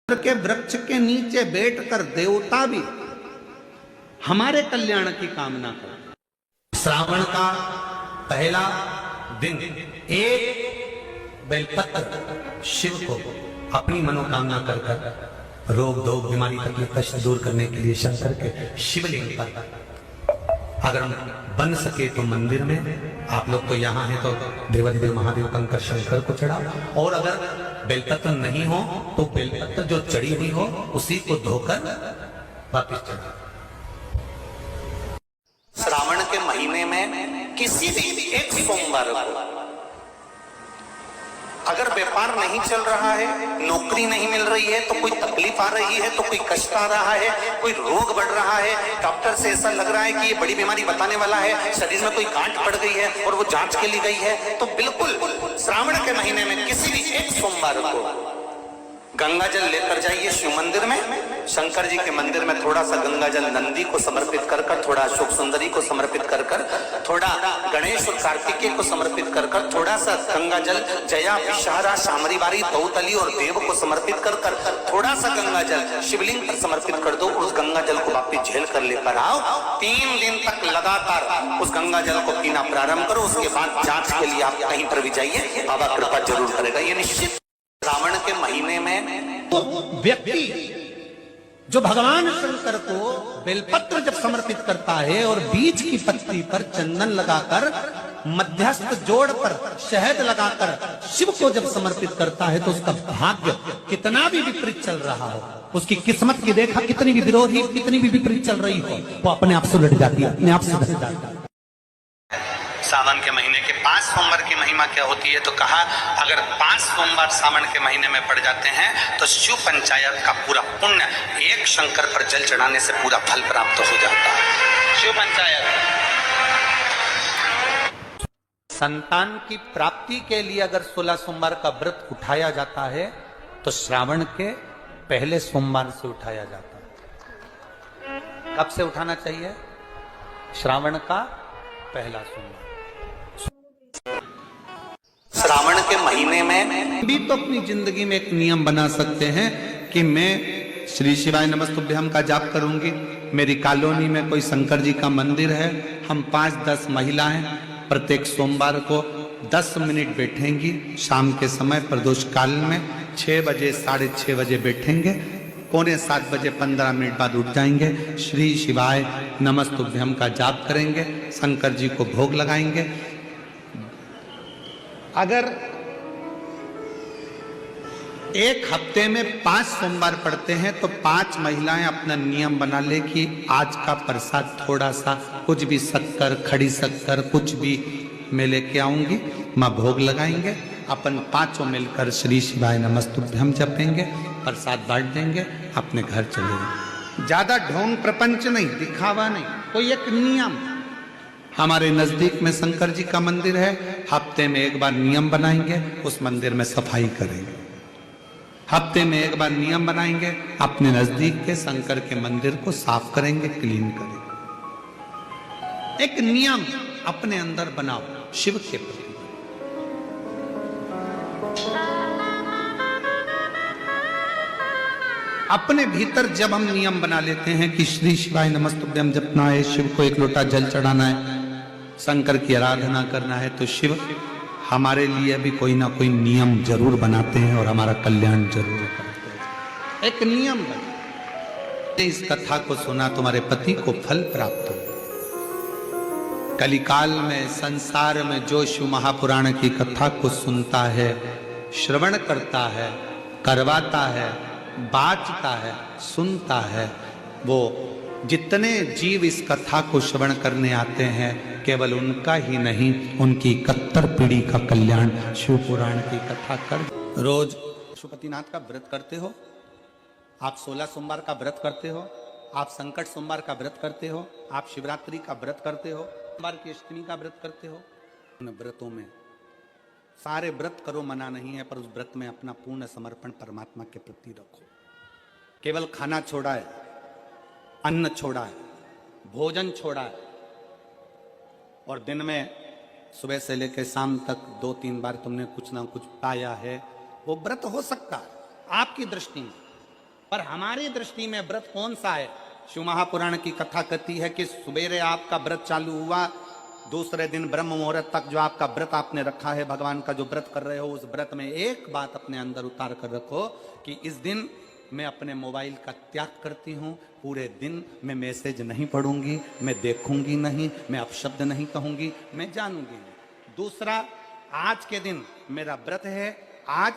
के वृक्ष के नीचे बैठकर देवता भी हमारे कल्याण की कामना करते। श्रावण का पहला दिन एक बेलपत्र शिव को अपनी मनोकामना कर रोग दोग बीमारी तकलीफ कष्ट दूर करने के लिए शंकर के शिवलिंग पर अगर बन सके तो मंदिर में, आप लोग तो यहाँ हैं तो देवाधिदेव महादेव कंकर शंकर को चढ़ाओ, और अगर बेलपत्र नहीं हो तो बेलपत्र जो चढ़ी हुई हो उसी को धोकर वापस चढ़ाओ। श्रावण के महीने में किसी भी एक सोमवार को अगर व्यापार नहीं चल रहा है, नौकरी नहीं मिल रही है, तो कोई तकलीफ आ रही है, तो कोई कष्ट आ रहा है, कोई रोग बढ़ रहा है, डॉक्टर से ऐसा लग रहा है कि ये बड़ी बीमारी बताने वाला है, शरीर में कोई गांठ पड़ गई है और वो जांच के लिए गई है, तो बिल्कुल श्रावण के महीने में किसी भी एक सोमवार को गंगा जल लेकर जाइए शिव मंदिर में। शंकर जी के मंदिर में थोड़ा सा गंगा जल नंदी को समर्पित कर कर, थोड़ा अशोक सुंदरी को समर्पित कर कर, थोड़ा गणेश और कार्तिकेय को समर्पित कर कर, थोड़ा सा गंगा जल जया विषहारा शामरी बारी दौतली और देव को समर्पित कर कर, थोड़ा सा गंगा जल शिवलिंग पर समर्पित कर दो। उस गंगा जल को वापिस झेल कर लेकर आओ। 3 दिन तक लगातार उस गंगा जल को पीना प्रारंभ करो। उसके बाद जांच के लिए आप कहीं पर भी जाइए, बाबा कृपा जरूर करेगा, ये निश्चित। श्रावण के महीने में तो व्यक्ति जो भगवान शंकर को बेलपत्र जब समर्पित करता है और बीच की पत्ती पर चंदन लगाकर मध्यस्थ जोड़ पर शहद लगाकर शिव को जब समर्पित करता है तो उसका भाग्य कितना भी विपरीत चल रहा हो, उसकी किस्मत की देखा कितनी भी विरोधी कितनी भी विपरीत चल रही हो, वो अपने आप से लट जाती है, अपने आप से लट जाती है। सावन के महीने के 5 सोमवार की महिमा क्या होती है, तो कहा अगर 5 सोमवार सावन के महीने में पड़ जाते हैं तो शिव पंचायत का पूरा पुण्य एक शंकर पर जल चढ़ाने से पूरा फल प्राप्त हो जाता है। शिव पंचायत संतान की प्राप्ति के लिए अगर 16 सोमवार का व्रत उठाया जाता है तो श्रावण के पहले सोमवार से उठाया जाता है। कब से उठाना चाहिए? श्रावण का पहला सोमवार। श्रावण के महीने में भी तो अपनी जिंदगी में एक नियम बना सकते हैं कि मैं श्री शिवाय नमस्तुभ्यम का जाप करूंगी। मेरी कॉलोनी में कोई शंकर जी का मंदिर है, हम 5-10 महिलाएं प्रत्येक सोमवार को 10 मिनट बैठेंगी। शाम के समय प्रदोष काल में 6 बजे 6:30 बजे बैठेंगे, 6:45 बजे 15 मिनट बाद उठ जाएंगे, श्री शिवाय नमस्तुभ्यम का जाप करेंगे, शंकर जी को भोग लगाएंगे। अगर एक हफ्ते में 5 सोमवार पड़ते हैं तो 5 महिलाएं अपना नियम बना ले कि आज का प्रसाद थोड़ा सा कुछ भी शक्कर खड़ी शक्कर कुछ भी मैं लेके आऊंगी, मां भोग लगाएंगे, अपन 5 मिलकर श्री शिवाय नमस्तुभ्यम जपेंगे, प्रसाद बांट देंगे, अपने घर चले जाएंगे। ज्यादा ढोंग प्रपंच नहीं, दिखावा नहीं, कोई एक नियम। हमारे नजदीक में शंकर जी का मंदिर है, हफ्ते में एक बार नियम बनाएंगे, उस मंदिर में सफाई करेंगे। हफ्ते में एक बार नियम बनाएंगे, अपने नजदीक के शंकर के मंदिर को साफ करेंगे, क्लीन करेंगे। एक नियम अपने अंदर बनाओ शिव के प्रति। अपने भीतर जब हम नियम बना लेते हैं कि श्री शिवाय नमस्तुभ्यम जपना है, शिव को एक लोटा जल चढ़ाना है, शंकर की आराधना करना है, तो शिव हमारे लिए भी कोई ना कोई नियम जरूर बनाते हैं और हमारा कल्याण जरूर करते हैं। एक नियम बना, इस कथा को सुना तुम्हारे पति को फल प्राप्त हो। कलिकाल में संसार में जो शिव महापुराण की कथा को सुनता है, श्रवण करता है, करवाता है, बाँचता है, सुनता है, वो जितने जीव इस कथा को श्रवण करने आते हैं, केवल उनका ही नहीं उनकी 71 पीढ़ी का कल्याण शिव पुराण की कथा कर। रोज पशुपतिनाथ का व्रत करते हो आप, 16 सोमवार का व्रत करते हो आप, संकट सोमवार का व्रत करते हो आप, शिवरात्रि का व्रत करते हो, सोमवार की अष्टमी का व्रत करते हो। उन व्रतों में सारे व्रत करो, मना नहीं है, पर उस व्रत में अपना पूर्ण समर्पण परमात्मा के प्रति रखो। केवल खाना छोड़ा है, अन्न छोड़ा है, भोजन छोड़ा है, और दिन में सुबह से लेकर शाम तक 2-3 बार तुमने कुछ ना कुछ पाया है, वो व्रत हो सकता है आपकी दृष्टि में, पर हमारी दृष्टि में व्रत कौन सा है? शिव महापुराण की कथा कहती है कि सवेरे आपका व्रत चालू हुआ, दूसरे दिन ब्रह्म मुहूर्त तक जो आपका व्रत आपने रखा है, भगवान का जो व्रत कर रहे हो, उस व्रत में एक बात अपने अंदर उतार कर रखो कि इस दिन मैं अपने मोबाइल का त्याग करती हूँ, पूरे दिन मैं मैसेज नहीं पढ़ूंगी, मैं देखूंगी नहीं, मैं अपशब्द नहीं कहूंगी, मैं जानूंगी नहीं। दूसरा, आज के दिन मेरा व्रत है, आज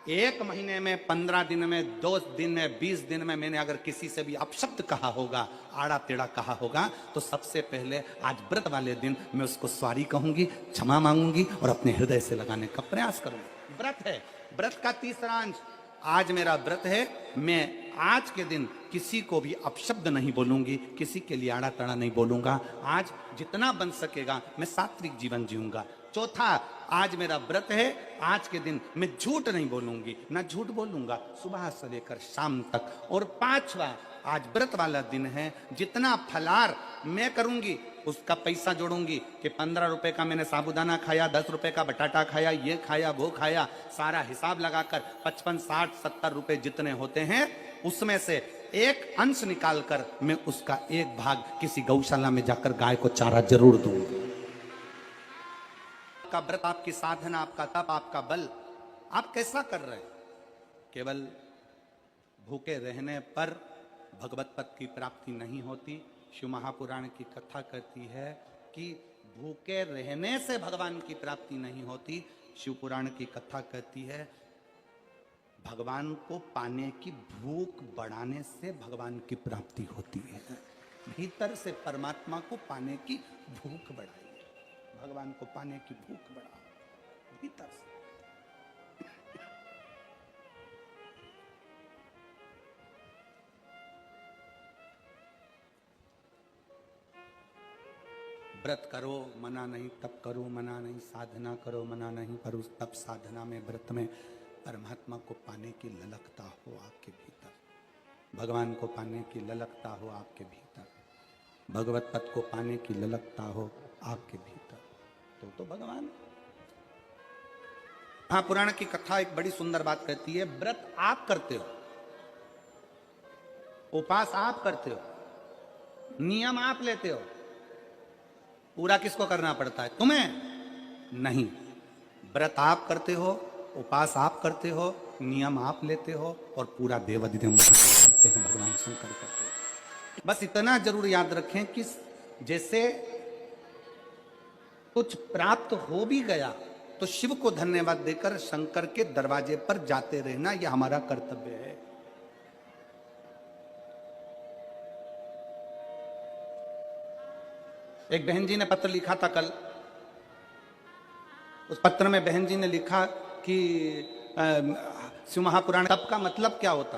1 महीने में, 15 दिन में, 2 दिन में, 20 दिन में मैंने अगर किसी से भी अपशब्द कहा होगा, आड़ा टेढ़ा कहा होगा, तो सबसे पहले आज व्रत वाले दिन मैं उसको सॉरी कहूंगी, क्षमा मांगूंगी और अपने हृदय से लगाने का प्रयास करूंगी। व्रत है। व्रत का तीसरा अंश, आज मेरा व्रत है, मैं आज के दिन किसी को भी अपशब्द नहीं बोलूंगी, किसी के लिए आड़ा टेढ़ा नहीं बोलूंगा, आज जितना बन सकेगा मैं सात्विक जीवन जीऊंगा। चौथा, आज मेरा व्रत है, आज के दिन मैं झूठ नहीं बोलूंगी, ना झूठ बोलूंगा सुबह से लेकर शाम तक। और पांचवा, आज व्रत वाला दिन है, जितना फलार मैं करूंगी उसका पैसा जोड़ूंगी कि 15 रुपए का मैंने साबुदाना खाया, 10 रुपए का बटाटा खाया, ये खाया, वो खाया, सारा हिसाब लगाकर 55, 60, 70 रुपए जितने होते हैं उसमें से एक अंश निकालकर मैं उसका एक भाग किसी गौशाला में जाकर गाय को चारा जरूर दूंगी। आपका व्रत, आपकी साधना, आपका तप, आपका बल, आप कैसा कर रहे हैं? केवल भूखे रहने पर भगवत पद की प्राप्ति नहीं होती। शिव महापुराण की कथा कहती है कि भूखे रहने से भगवान की प्राप्ति नहीं होती। शिव पुराण की कथा कहती है भगवान को पाने की भूख बढ़ाने से भगवान की प्राप्ति होती है। भीतर से परमात्मा को पाने की भूख बढ़ाइए, भगवान को पाने की भूख बढ़ाओ भीतर से। व्रत करो मना नहीं, तप करो मना नहीं, साधना करो मना नहीं, पर उस तप साधना में, व्रत में परमात्मा को पाने की ललकता हो आपके भीतर, भगवान को पाने की ललकता हो आपके भीतर, भगवत पद को पाने की ललकता हो आपके भीतर, तो भगवान। हाँ, पुराण की कथा एक बड़ी सुंदर बात कहती है, व्रत आप करते हो, उपास आप करते हो, नियम आप लेते हो, पूरा किसको करना पड़ता है? तुम्हें नहीं। व्रत आप करते हो, उपास आप करते हो, नियम आप लेते हो और पूरा देवाधिदेव करते हैं, भगवान शंकर करते हैं। बस इतना जरूर याद रखें कि जैसे कुछ प्राप्त हो भी गया तो शिव को धन्यवाद देकर शंकर के दरवाजे पर जाते रहना, यह हमारा कर्तव्य है। एक बहन जी ने पत्र लिखा था कल, उस पत्र में बहन जी ने लिखा कि शिव महापुराण तप का मतलब क्या होता?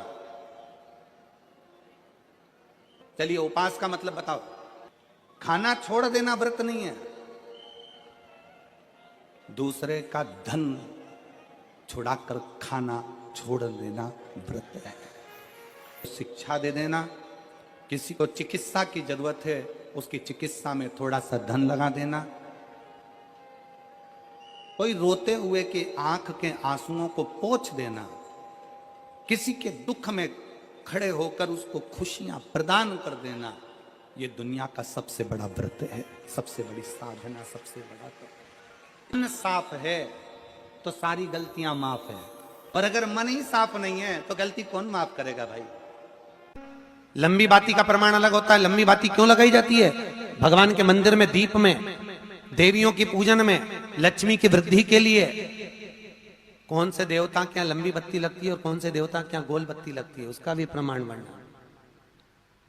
चलिए, उपास का मतलब बताओ। खाना छोड़ देना व्रत नहीं है, दूसरे का धन छुड़ाकर खाना छोड़ देना व्रत है। शिक्षा दे देना, किसी को चिकित्सा की जरूरत है उसकी चिकित्सा में थोड़ा सा धन लगा देना, कोई रोते हुए के आंख के आंसुओं को पोंछ देना, किसी के दुख में खड़े होकर उसको खुशियां प्रदान कर देना, ये दुनिया का सबसे बड़ा व्रत है, सबसे बड़ी साधना, सबसे बड़ा तप। मन साफ है तो सारी गलतियां माफ है, और अगर मन ही साफ नहीं है तो गलती कौन माफ करेगा भाई? लंबी बाती का प्रमाण अलग होता है। लंबी बाती क्यों लगाई जाती है? भगवान के मंदिर में, दीप में, देवियों की पूजन में, लक्ष्मी की वृद्धि के लिए। कौन से देवता क्या लंबी बत्ती लगती है और कौन से देवता क्या गोल बत्ती लगती है, उसका भी प्रमाण बनना।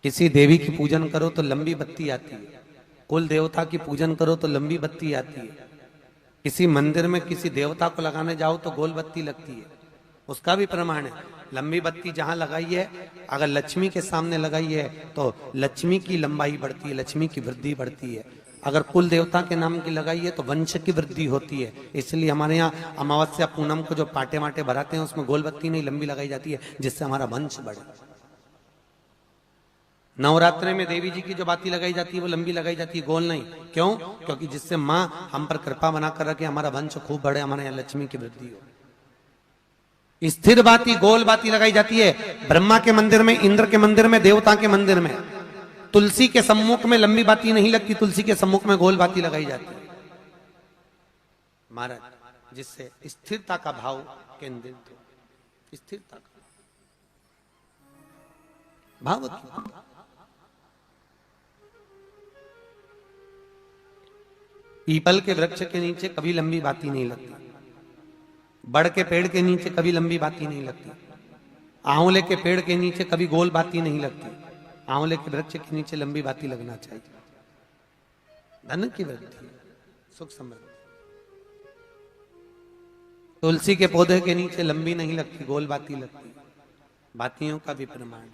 किसी देवी की पूजन करो तो लंबी बत्ती आती है, कुल देवता की पूजन करो तो लंबी बत्ती आती है, किसी मंदिर में किसी देवता को लगाने जाओ तो गोल बत्ती लगती है, उसका भी प्रमाण है। लंबी बत्ती जहां लगाई है, अगर लक्ष्मी के सामने लगाई है तो लक्ष्मी की लंबाई बढ़ती है, लक्ष्मी की वृद्धि बढ़ती है। अगर कुल देवता के नाम की लगाई है तो वंश की वृद्धि होती है। इसलिए हमारे यहाँ अमावस्या पूनम को जो पाटे माटे भराते हैं उसमें गोल बत्ती नहीं लंबी लगाई जाती है, जिससे हमारा वंश बढ़े। नवरात्रे में देवी जी की जो बाती लगाई जाती है वो लंबी लगाई जाती है, गोल नहीं। क्यों? क्योंकि जिससे माँ हम पर कृपा बना कर रखे, हमारा वंश खूब बढ़े, हमारे यहाँ लक्ष्मी की वृद्धि हो। स्थिर बाती गोल बाती लगाई जाती है ब्रह्मा के मंदिर में, इंद्र के मंदिर में, देवता के मंदिर में। तुलसी के सम्मुख में लंबी बाती नहीं लगती, तुलसी के सम्मुख में गोल बाती लगाई जाती है महाराज, जिससे स्थिरता का भाव केंद्रित हो, स्थिरता का भाव। पीपल के वृक्ष के नीचे कभी लंबी बाती नहीं लगती, बड़ के पेड़ के नीचे कभी लंबी बाती नहीं लगती, आंवले के पेड़ के नीचे कभी गोल बाती नहीं लगती, आंवले के वृक्ष के नीचे लंबी बाती लगना चाहिए। धन की वृद्धि, सुख समृद्धि। तुलसी के पौधे के नीचे लंबी नहीं लगती, गोल बाती लगती। बातियों का भी प्रमाण।